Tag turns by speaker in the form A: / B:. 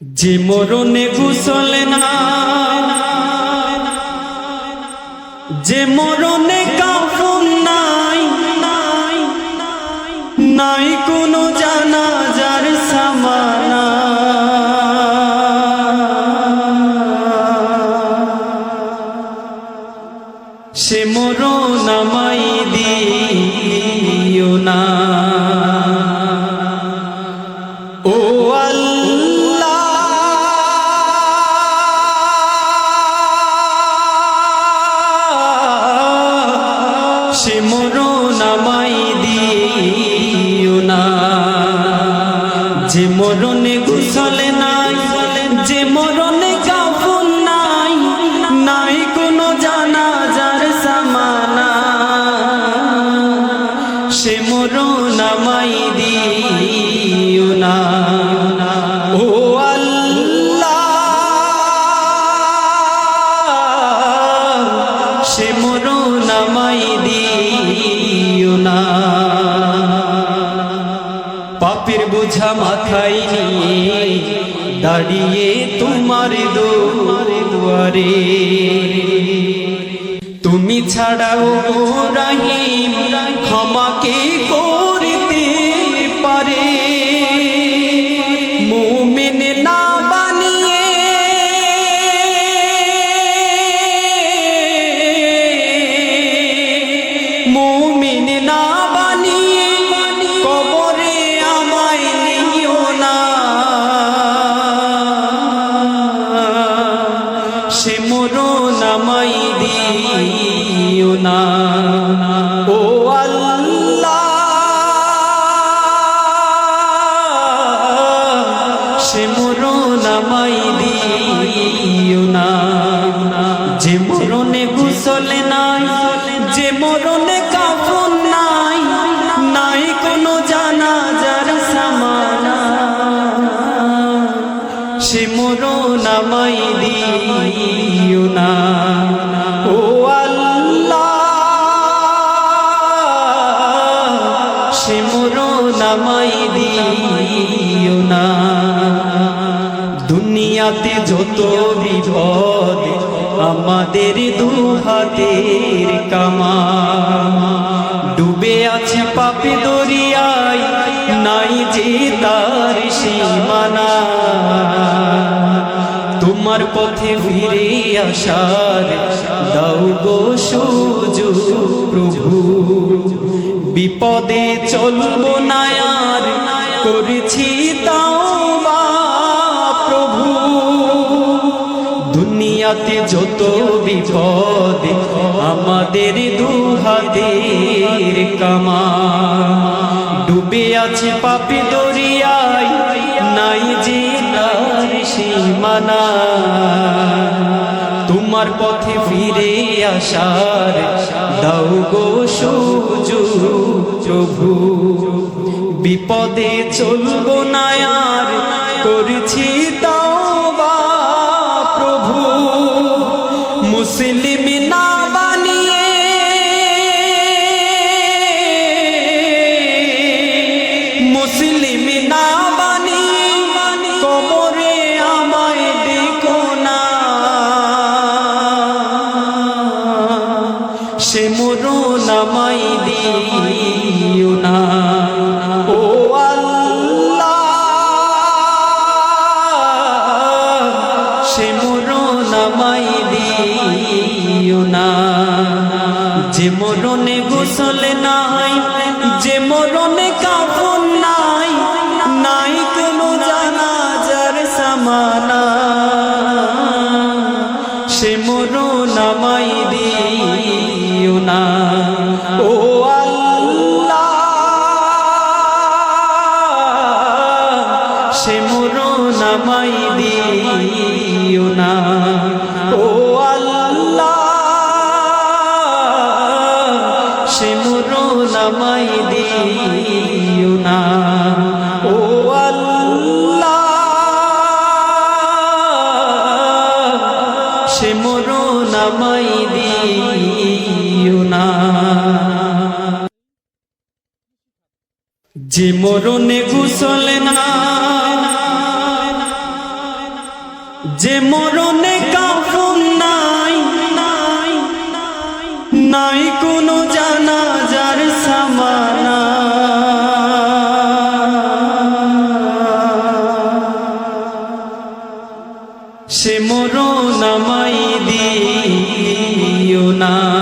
A: যে মরণে গোসল না, যে মরণে কাফন নাই, নাই কোনো জানাজার সামানা, সে মরণ আমায় দিও না। ও আল্লাহ, সে মরণ আমায় দিও না। যে মরণে গোসল নাই, যে মরণে কাফন নাই, নাই কোনো জানাজার সামানা, সে মরণ আমায় দিও না। ও আল্লাহ, সে মরণ আমায় দিও না। পাপের বোঝা মাথায় নিয়ে দাঁড়িয়ে তোমার দুয়ারে, তুমি ছাড়াও রহিম ক্ষমা কে করতে পারে। মুমিন না বানিয়ে মুমিন না বানিয়ে কবরে আমায় নিও না। সে মরণ আমায় দিও না। ও আল্লাহ, সে মরণ আমায় দিও না। যে মরণে গোসল নাই, যে মরণে কাফন নাই, নাই কোনো জানাজার সামানা, সে মরণ আমায় দিও না। ও আল্লাহ, সে মরণ আমায় দিও না। দুনিয়াতে যত বিপদ আমাদের দুহাতের কামা, ডুবে আছে পাপে দরিয়ায়, নাই যে তার সীমানা। তোমার পথে ফিরে আসার দাও গো সুযোগ প্রভু। বিপদে চলবো না আর, করেছি তাওবা প্রভু। দুনিয়াতে যত বিপদ আমাদের দুহাতের কামা, ডুবে আছে পাপে দরিয়ায়, নাই যে তার সীমানা। তোমার পথে ফিরে আসার দাও গো সুযোগ প্রভু। বিপদে চলবো না আর, করেছি তাওবা প্রভু। মুসলিম না বানিয়ে মুসলিম না বানিয়ে কবরে আমায় ডেকো না। সে মরণ আমায় দিও না। ও আল্লাহ, সে মরণ আমায় দিও না। যে মরণে গোসল নাই, যে মরণে কাফন নাই, নাই কোনো জানাজার সামানা, সে মরণ আমায় দিও না। ও আল্লাহ, সে মরণ আমায় দিও না। ও আল্লাহ, সে মরণ আমায় দিও না। ও আল্লাহ, সে মরণ আমায় দিও না। যে মরণে গোসল না, যে মরণে কাফন নাই, নাই কোনো জানাজার সামানা, সে মরণ আমায় দিও না।